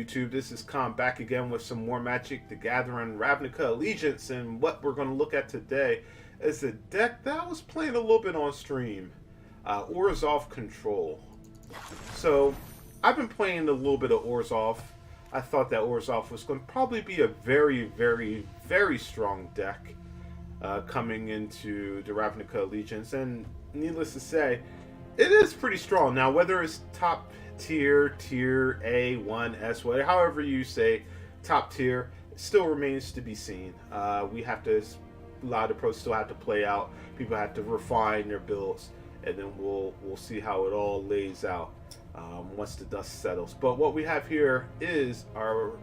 YouTube? This is Khan back again with some more Magic the Gathering Ravnica Allegiance, and what we're going to look at today is a deck that I was playing a little bit on stream, Orzhov Control. So I've been playing a little bit of Orzhov. I thought that Orzhov was going to probably be a very strong deck coming into the Ravnica Allegiance, and needless to say, it is pretty strong. Now, whether it's top tier, tier A, 1, S, whatever, however you say, top tier, it still remains to be seen. We have to, a lot of pros still have to play out. People have to refine their builds, and then we'll see how it all lays out once the dust settles. But what we have here is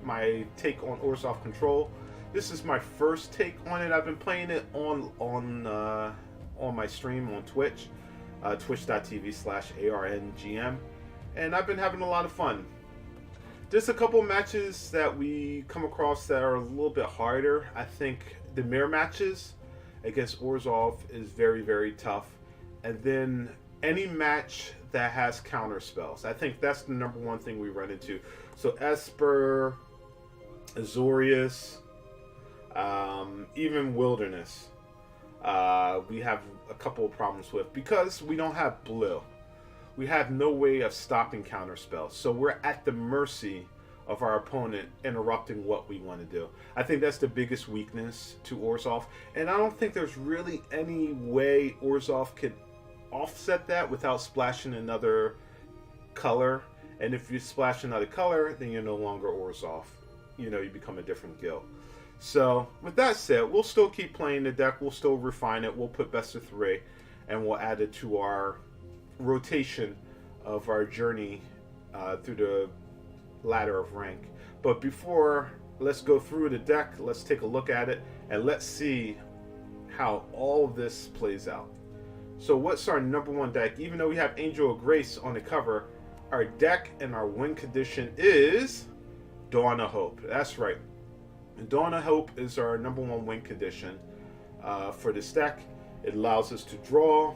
my take on Orzhov Control. This is my first take on it. I've been playing it on my stream on Twitch, twitch.tv/ARNGM, and I've been having a lot of fun. There's a couple matches that we come across that are a little bit harder. I think the mirror matches against Orzhov is very tough, and then any match that has counter spells. I think that's the number one thing we run into. So Esper, Azorius, even Wilderness, we have a couple of problems with, because we don't have blue. We have no way of stopping counter spells, so we're at the mercy of our opponent interrupting what we want to do. I think that's the biggest weakness to Orzhov, and I don't think there's really any way Orzhov could offset that without splashing another color. And if you splash another color, then you're no longer Orzhov. You become a different guild. So with that said, we'll still keep playing the deck. We'll still refine it. We'll put best of 3, and we'll add it to our rotation of our journey through the ladder of rank. But before, let's go through the deck. Let's take a look at it, and let's see how all of this plays out. So what's our number one deck? Even though we have Angel of Grace on the cover, our deck and our win condition is Dawn of Hope. That's right. Dawn of Hope is our number one win condition for this deck. It allows us to draw.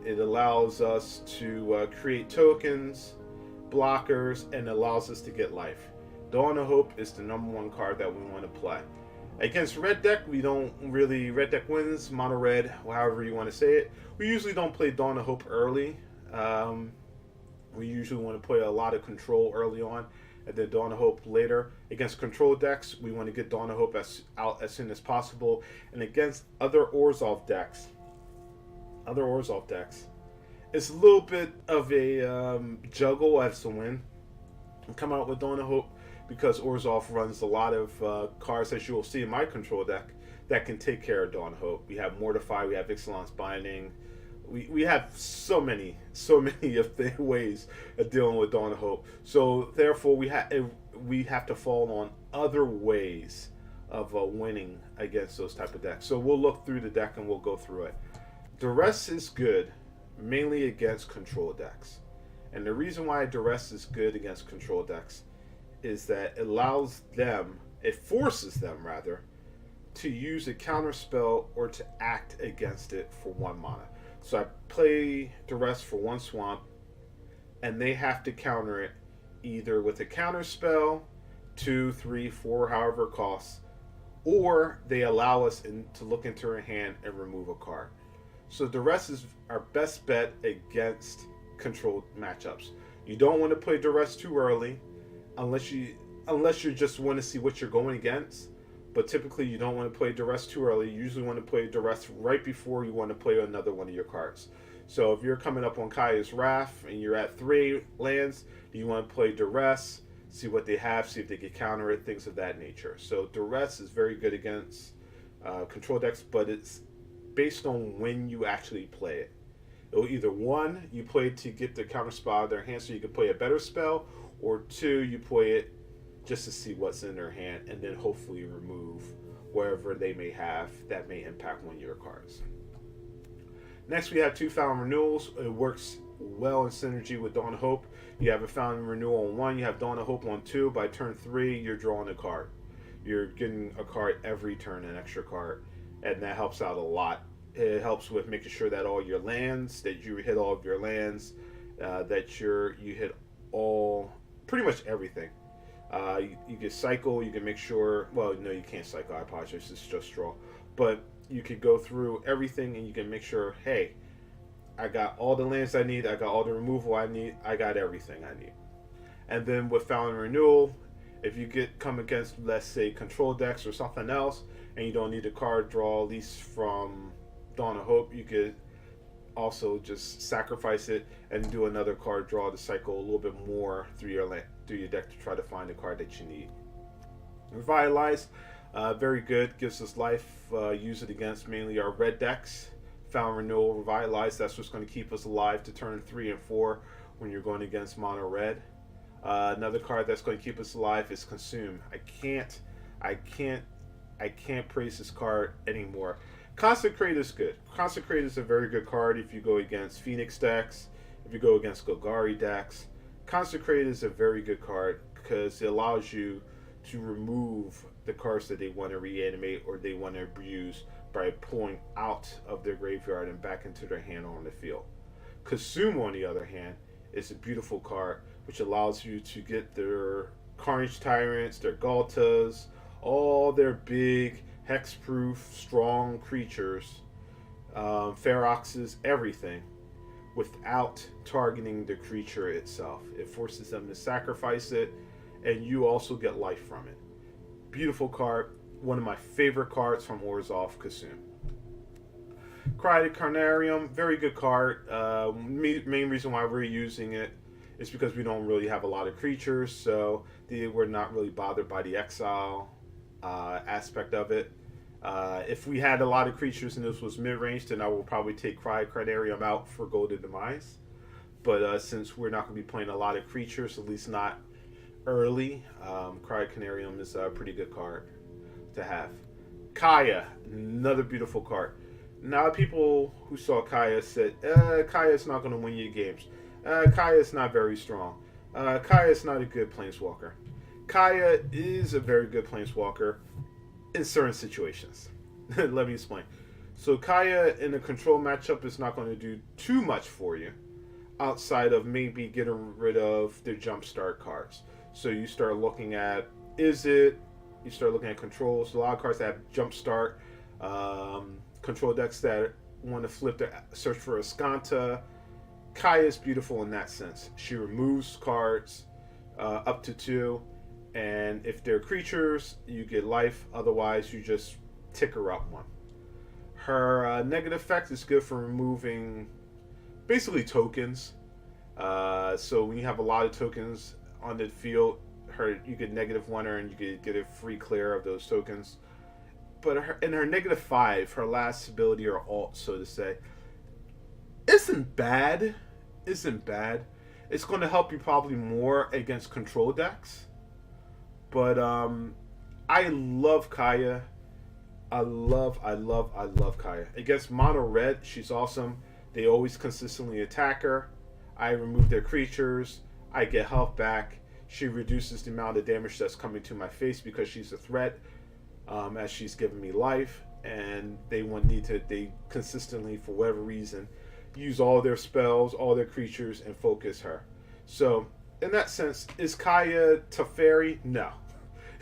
It allows us to create tokens, blockers, and allows us to get life. Dawn of Hope is the number one card that we want to play. Against red deck, we don't really, red deck wins, mono red, however you want to say it. We usually don't play Dawn of Hope early. We usually want to play a lot of control early on, and then Dawn of Hope later. Against control decks, we want to get Dawn of Hope out as soon as possible. And against other Orzhov decks, it's a little bit of a juggle as to win and come out with Dawn of Hope, because Orzhov runs a lot of cards, as you will see in my control deck, that can take care of Dawn of Hope. We have Mortify, we have Ixalan's Binding. We have so many of the ways of dealing with Dawn of Hope. So therefore, we have to fall on other ways of winning against those type of decks. So we'll look through the deck and we'll go through it. Duress is good, mainly against control decks. And the reason why Duress is good against control decks is that it forces them rather, to use a counter spell or to act against it for 1 mana. So I play Duress for 1 swamp, and they have to counter it either with a counter spell, 2, 3, 4, however it costs, or they allow us to look into our hand and remove a card. So Duress is our best bet against controlled matchups. You don't want to play Duress too early, unless you just want to see what you're going against. But typically you don't want to play Duress too early. You usually want to play Duress right before you want to play another one of your cards. So if you're coming up on Kaya's Wrath and you're at 3 lands, you want to play Duress, see what they have, see if they can counter it, things of that nature. So Duress is very good against control decks, but it's based on when you actually play it. It'll either 1, you play it to get the counter spell out of their hand so you can play a better spell, or 2, you play it just to see what's in their hand, and then hopefully remove wherever they may have that may impact one of your cards. Next, we have 2 Fountain Renewals. It works well in synergy with Dawn of Hope. You have a Fountain Renewal on 1, you have Dawn of Hope on 2. By turn 3, you're drawing a card. You're getting a card every turn, an extra card, and that helps out a lot. It helps with making sure that all your lands, that you hit all of your lands, that you hit all, pretty much everything. You can cycle. You can make sure. Well, no, you can't cycle. I apologize. It's just draw. But you could go through everything, and you can make sure. Hey, I got all the lands I need. I got all the removal I need. I got everything I need. And then with Found Renewal, if you come against, let's say, control decks or something else, and you don't need a card draw, at least from Dawn of Hope, you could also just sacrifice it and do another card draw to cycle a little bit more through your deck to try to find the card that you need. Revitalize, very good, gives us life. Use it against mainly our red decks. Found Renewal, Revitalize, that's what's going to keep us alive to turn 3 and 4 when you're going against mono red. Another card that's going to keep us alive is Consume. I can't praise this card anymore. Consecrate is good. Consecrate is a very good card if you go against Phoenix decks, if you go against Golgari decks. Consecrate is a very good card because it allows you to remove the cards that they want to reanimate or they want to abuse by pulling out of their graveyard and back into their hand on the field. Consume, on the other hand, is a beautiful card which allows you to get their Carnage Tyrants, their Galtas, all their big hexproof, strong creatures, Feroxes, everything, without targeting the creature itself. It forces them to sacrifice it, and you also get life from it. Beautiful card, one of my favorite cards from Orzhov, Consume. Cryptic Carnarium, very good card. Main reason why we're using it is because we don't really have a lot of creatures, so we're not really bothered by the exile aspect of it. If we had a lot of creatures and this was mid-range, then I will probably take Cryptic Carnarium out for Golden Demise. But since we're not going to be playing a lot of creatures, at least not early, Cryptic Carnarium is a pretty good card to have. Kaya, another beautiful card. Now, people who saw Kaya said, Kaya's not going to win you games. Kaya's not very strong. Kaya's not a good planeswalker. Kaya is a very good planeswalker in certain situations. Let me explain. So Kaya in a control matchup is not going to do too much for you outside of maybe getting rid of their jumpstart cards. So you start looking at, you start looking at controls. A lot of cards that have jumpstart, control decks that want to flip their search for a Skanta. Kaya is beautiful in that sense. She removes cards up to 2, and if they're creatures, you get life. Otherwise, you just tick her up 1. Her negative effect is good for removing basically tokens. So when you have a lot of tokens on the field, you get -1 her, and you could get a free clear of those tokens. But in her -5, her last ability or alt, so to say, isn't bad. It's going to help you probably more against control decks. But I love Kaya. I love Kaya. Against mono red, she's awesome. They always consistently attack her. I remove their creatures. I get health back. She reduces the amount of damage that's coming to my face because she's a threat, as she's giving me life. And they consistently, for whatever reason, use all their spells, all their creatures, and focus her. So, in that sense, is Kaya Teferi? No.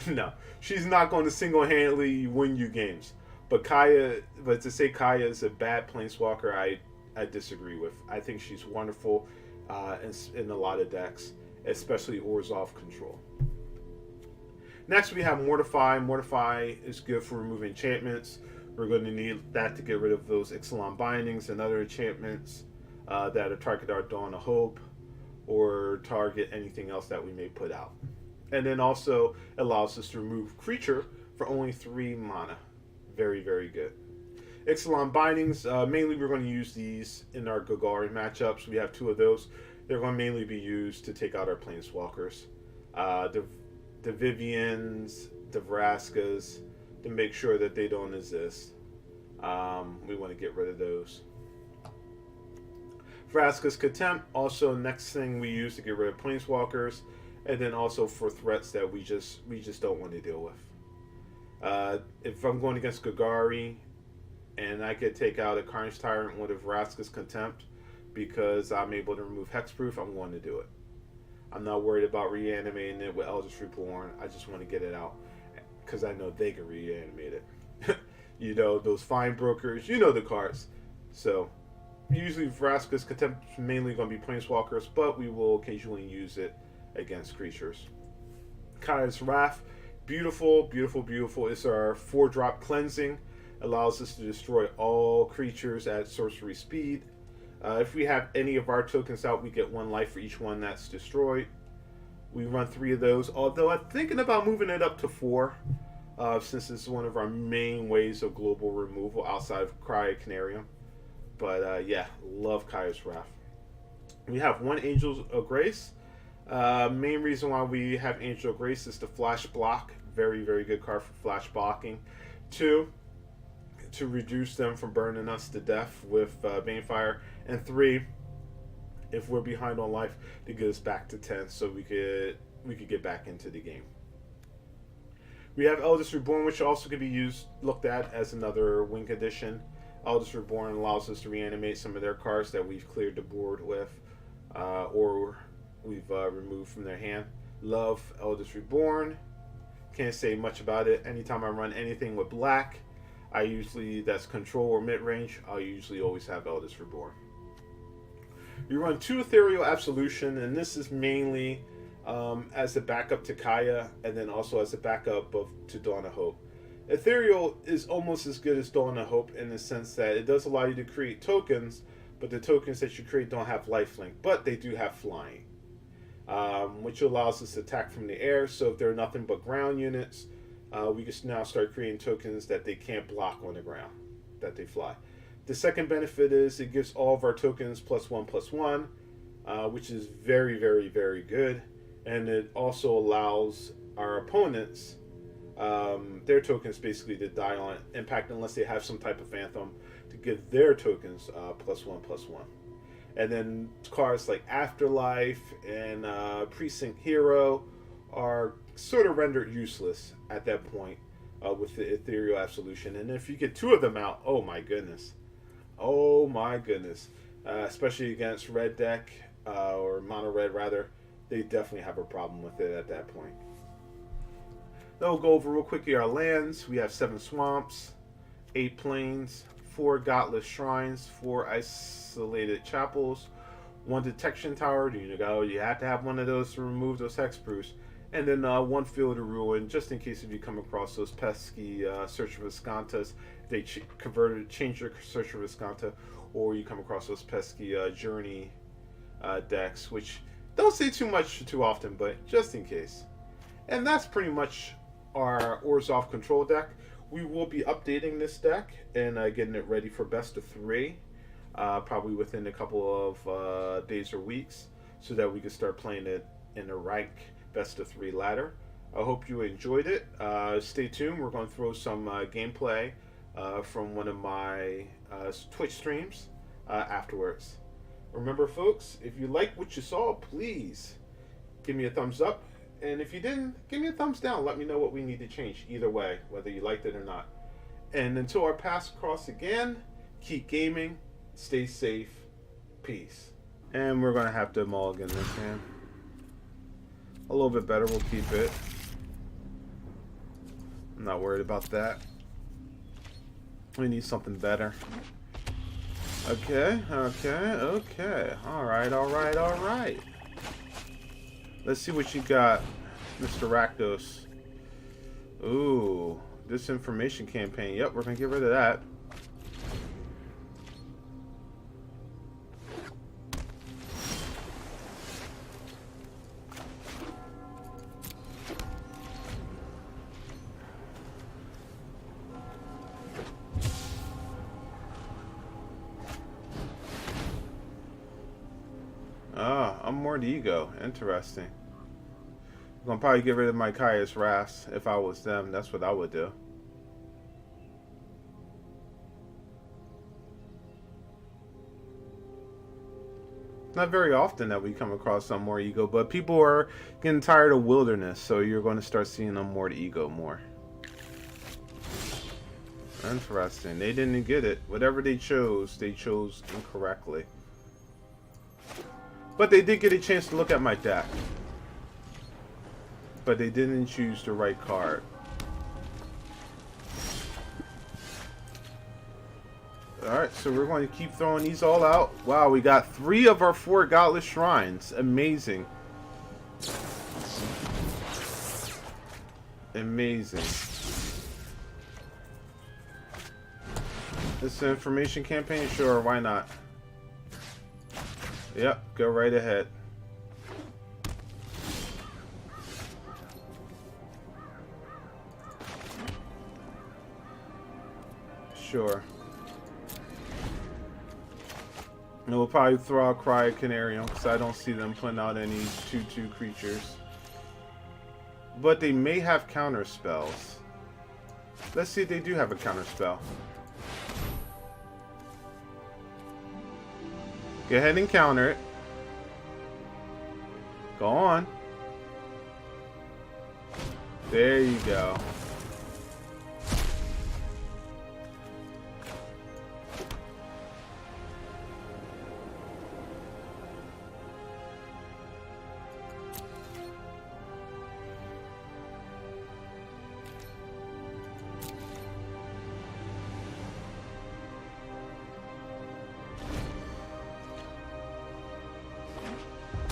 No. She's not going to single-handedly win you games. But to say Kaya is a bad planeswalker, I disagree with. I think she's wonderful in a lot of decks, especially Orzhov control. Next, we have Mortify. Mortify is good for removing enchantments. We're going to need that to get rid of those Ixalan bindings and other enchantments that target our Dawn of Hope or target anything else that we may put out. And then also allows us to remove creature for only 3 mana. Very, very good. Ixalan bindings, mainly we're going to use these in our Golgari matchups. We have 2 of those. They're going to mainly be used to take out our planeswalkers. The Vivians, the Vraskas, to make sure that they don't exist. We want to get rid of those. Vraska's Contempt, also next thing we use to get rid of planeswalkers, and then also for threats that we just don't want to deal with. If I'm going against Golgari and I could take out a Carnage Tyrant with a Vraska's Contempt because I'm able to remove Hexproof, I'm going to do it. I'm not worried about reanimating it with Eldritch Reborn. I just want to get it out because I know they can reanimate it. You know, those fine brokers, you know the cards. So, usually Vraska's Contempt is mainly going to be Planeswalkers, but we will occasionally use it against creatures. Kaya's Wrath, beautiful, beautiful, beautiful. It's our 4-drop cleansing. Allows us to destroy all creatures at sorcery speed. If we have any of our tokens out, we get 1 life for each one that's destroyed. We run 3 of those, although I'm thinking about moving it up to 4, since it's one of our main ways of global removal outside of Cryocanarium. But yeah, love Kaya's Wrath. We have 1 Angel of Grace. Main reason why we have Angel of Grace is the flash block. Very, very good card for flash blocking. 2, to reduce them from burning us to death with Banefire. And 3, if we're behind on life, to get us back to 10 so we could get back into the game. We have Eldritch Reborn, which also could be looked at as another win condition. Eldritch Reborn allows us to reanimate some of their cards that we've cleared the board with, or we've removed from their hand. Love Eldritch Reborn. Can't say much about it. Anytime I run anything with black, that's control or mid-range, I'll usually always have Eldritch Reborn. We run 2 Ethereal Absolution, and this is mainly as a backup to Kaya, and then also as a backup to Dawn of Hope. Ethereal is almost as good as Dawn of Hope in the sense that it does allow you to create tokens, but the tokens that you create don't have lifelink, but they do have flying, which allows us to attack from the air. So if they're nothing but ground units, we can now start creating tokens that they can't block on the ground, that they fly. The second benefit is it gives all of our tokens +1/+1, which is very, very, very good. And it also allows our opponents, their tokens basically to die on impact unless they have some type of Phantom, to give their tokens +1/+1. And then cards like Afterlife and Precinct Hero are sort of rendered useless at that point with the Ethereal Absolution. And if you get 2 of them out, oh my goodness. Oh my goodness. Especially against red deck, or mono red rather, they definitely have a problem with it at that point. Then we'll go over real quickly our lands. We have 7 swamps, 8 plains, 4 godless shrines, 4 isolated chapels, 1 detection tower. You have to have one of those to remove those hexproofs. And then 1 field of ruin, just in case if you come across those pesky Search for Viscontas, they change your Search for Viscanta, or you come across those pesky Journey decks, which don't say too much too often, but just in case. And that's pretty much our Orzhov control deck. We will be updating this deck and getting it ready for best of 3, probably within a couple of days or weeks, so that we can start playing it in a rank best of 3 ladder. I hope you enjoyed it. Stay tuned. We're going to throw some gameplay from one of my Twitch streams afterwards. Remember, folks, if you like what you saw, please give me a thumbs up. And if you didn't, give me a thumbs down. Let me know what we need to change. Either way, whether you liked it or not. And until our paths cross again, keep gaming, stay safe, peace. And we're going to have to mulligan this hand. A little bit better, we'll keep it. I'm not worried about that. We need something better. Okay. Alright. Let's see what you got, Mr. Rakdos. Ooh, disinformation campaign. Yep, we're gonna get rid of that. I'm more the ego. Interesting. I'm gonna probably get rid of my Kaya's Wrath if I was them. That's what I would do. Not very often that we come across some more ego, but people are getting tired of wilderness, so you're going to start seeing them more to ego more. Interesting. They didn't get it. Whatever they chose incorrectly. But they did get a chance to look at my deck. but they didn't choose the right card. Alright, so we're going to keep throwing these all out. Wow, we got 3 of our 4 Godless Shrines. Amazing. Amazing. This is an information campaign? Sure, why not? Yep, go right ahead. Sure. And we'll probably throw out Cryocanarium because I don't see them putting out any 2/2 creatures. But they may have counter spells. Let's see if they do have a counter spell. Go ahead and counter it. Go on. There you go.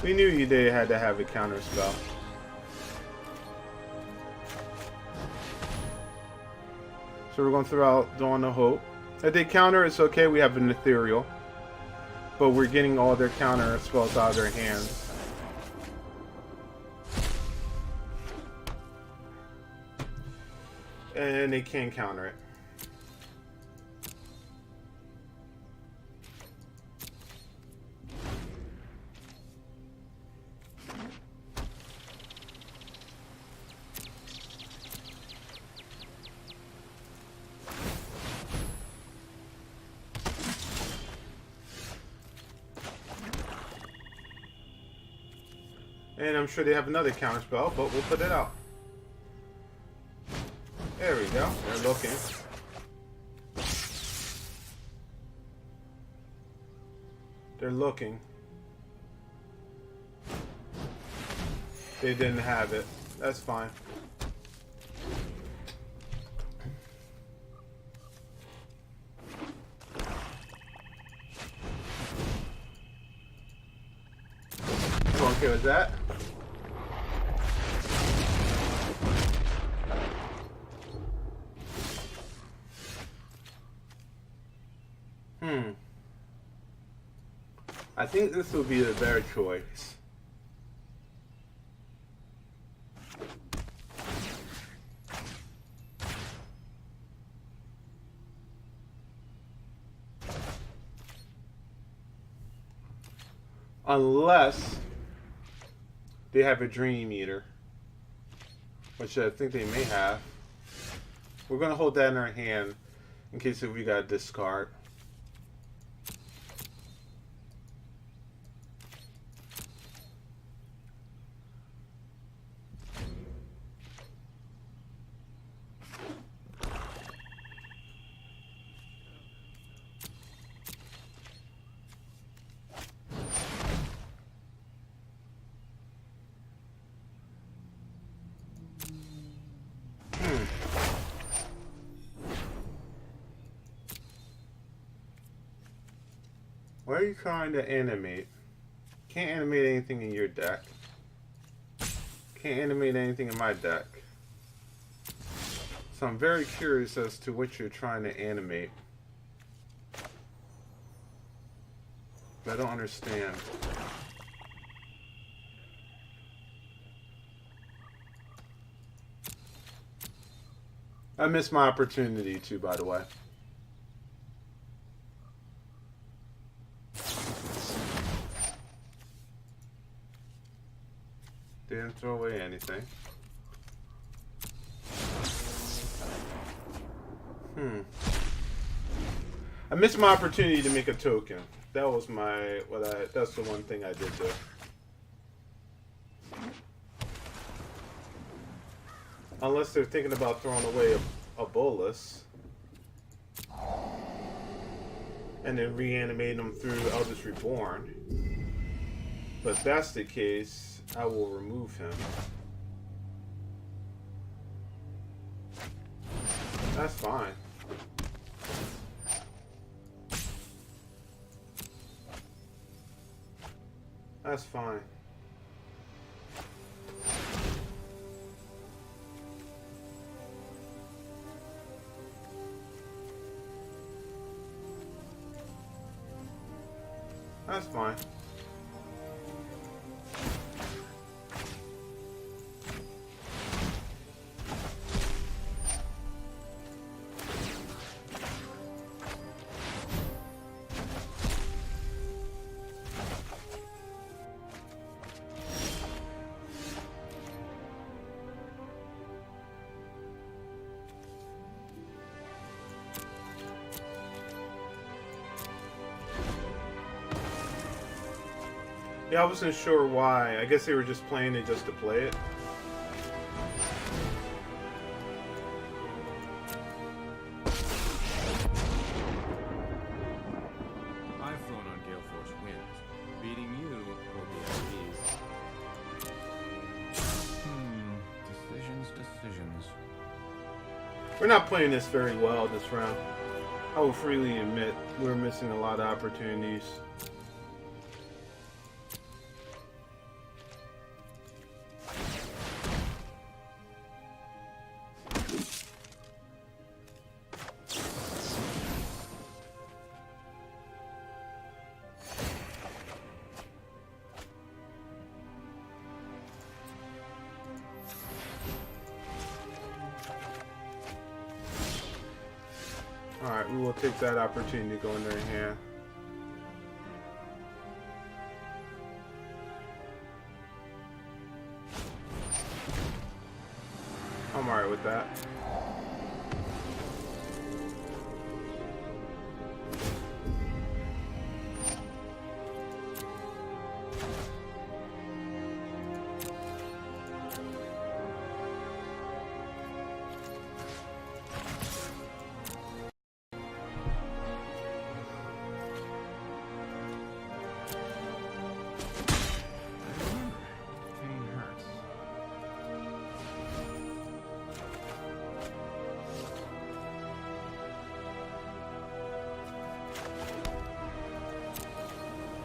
We knew they had to have a counter spell. So we're going to throw out Dawn of Hope. If they counter, it's okay. We have an Ethereal. But we're getting all their counter spells out of their hands. And they can counter it. And I'm sure they have another counter spell, but we'll put it out. There we go. They're looking. They're looking. They didn't have it. That's fine. You okay with that? I think this will be the better choice. Unless they have a Dream Eater, which I think they may have. We're going to hold that in our hand in case we got to discard. What are you trying to animate? Can't animate anything in your deck. Can't animate anything in my deck. So I'm very curious as to what you're trying to animate. I don't understand. I missed my opportunity too, by the way. Didn't throw away anything. I missed my opportunity to make a token. That was my that's the one thing I did do. Unless they're thinking about throwing away a bolus and then reanimate them through Eldritch Reborn. But if that's the case, I will remove him. That's fine. That's fine. That's fine. Yeah, I wasn't sure why. I guess they were just playing it just to play it. I've flown on Gale Force winds. Beating you will be at ease. Decisions. We're not playing this very well this round. I will freely admit we're missing a lot of opportunities. Alright, we will take that opportunity to go in their hand. I'm alright with that.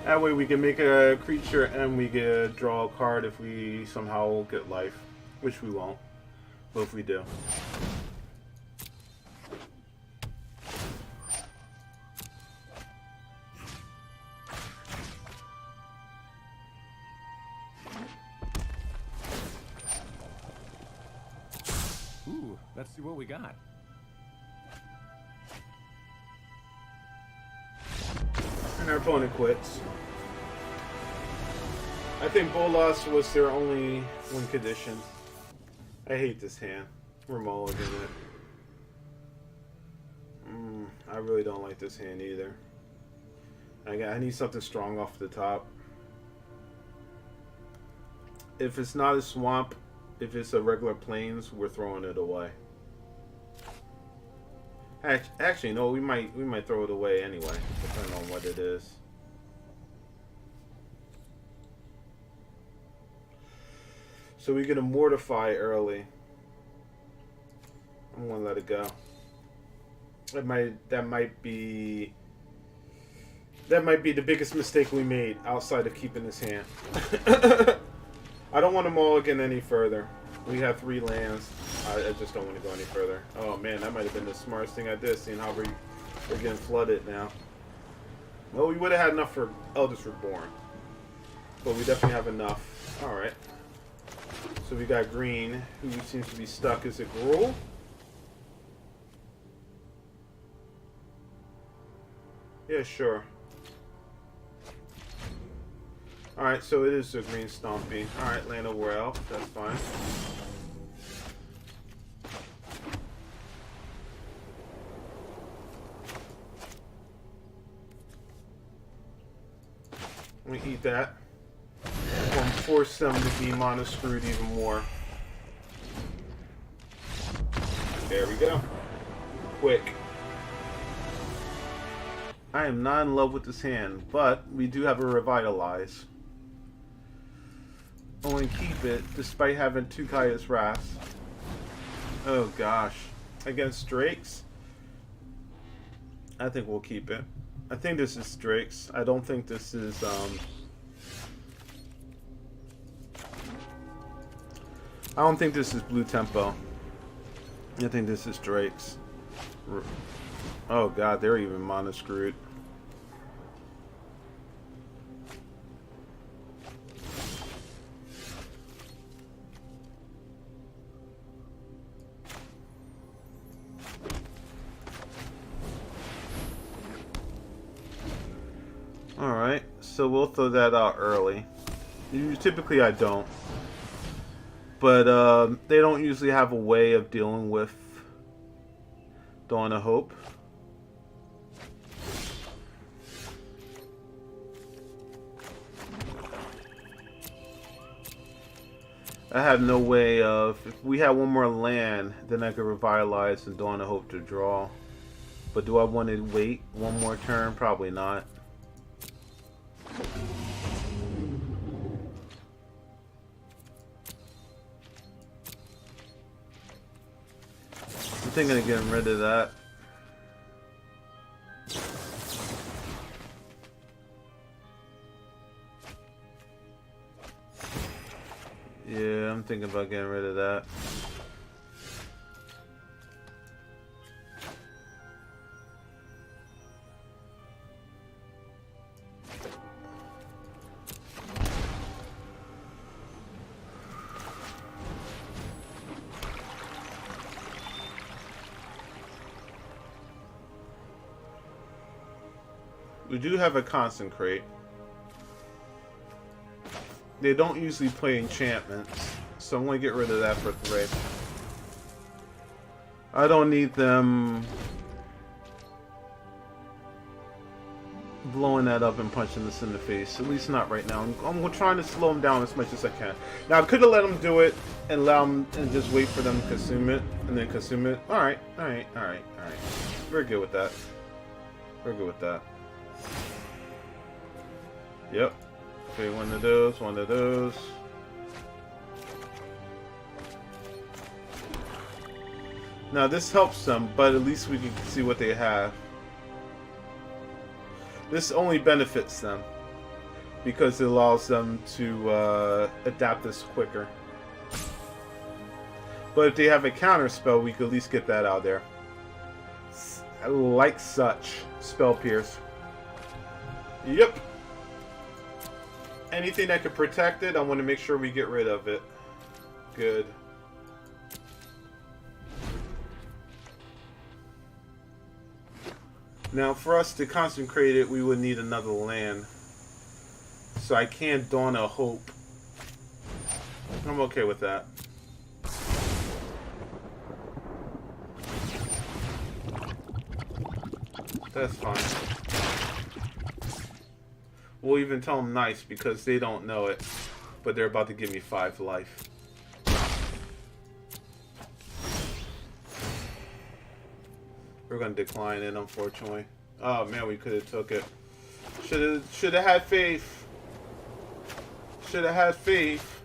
That way we can make a creature and we can draw a card if we somehow get life. Which we won't. But if we do. Ooh, let's see what we got. And our opponent quits. I think Bolas was their only win condition. I hate this hand. We're mulliganing it. I really don't like this hand either. I need something strong off the top. If it's not a swamp, if it's a regular plains, we're throwing it away. Actually, no, we might throw it away anyway, depending on what it is. So we get a mortify early. I'm gonna let it go. That might be the biggest mistake we made outside of keeping this hand. I don't want to mulligan any further. We have 3 lands. I just don't want to go any further. Oh man, that might have been the smartest thing I did, seeing how we're getting flooded now. Well, we would have had enough for Eldest Reborn. But we definitely have enough. Alright. So we got green, who seems to be stuck. Is it Gruul? Yeah, sure. Alright, so it is a green Stompy. Alright, Land of War Elf, that's fine. We eat that. We'll force them to be mono screwed even more. There we go. Quick. I am not in love with this hand, but we do have a Revitalize. I want to keep it, despite having 2 Kaya's Wrath. Oh gosh. against Drake's. I think we'll keep it. I think this is Drake's. I don't think this is I don't think this is Blue Tempo. I think this is Drake's. Oh god, they're even mono screwed. Alright, so we'll throw that out early. Typically I don't. But they don't usually have a way of dealing with Dawn of Hope. I have no way of... If we had one more land, then I could revitalize and Dawn of Hope to draw. But do I want to wait one more turn? Probably not. I'm thinking of getting rid of that. Yeah, I'm thinking about getting rid of that. We do have a Concentrate. They don't usually play enchantments, so I'm going to get rid of that for 3. I don't need them blowing that up and punching this in the face, at least not right now. I'm trying to slow them down as much as I can. Now, I could have let them do it and allow them and just wait for them to consume it and then consume it. Alright. We're good with that. We're good with that. Yep. Okay, one of those. Now this helps them, but at least we can see what they have. This only benefits them because it allows them to adapt this quicker. But if they have a counter spell, we could at least get that out there. Like such, Spell Pierce. Yep. Anything that could protect it, I want to make sure we get rid of it. Good. Now, for us to concentrate it, we would need another land. So I can't Dawn of Hope. I'm okay with that. That's fine. We'll even tell them nice because they don't know it. But they're about to give me 5 life. We're going to decline it, unfortunately. Oh man, we could have took it. Should have had faith. Should have had faith.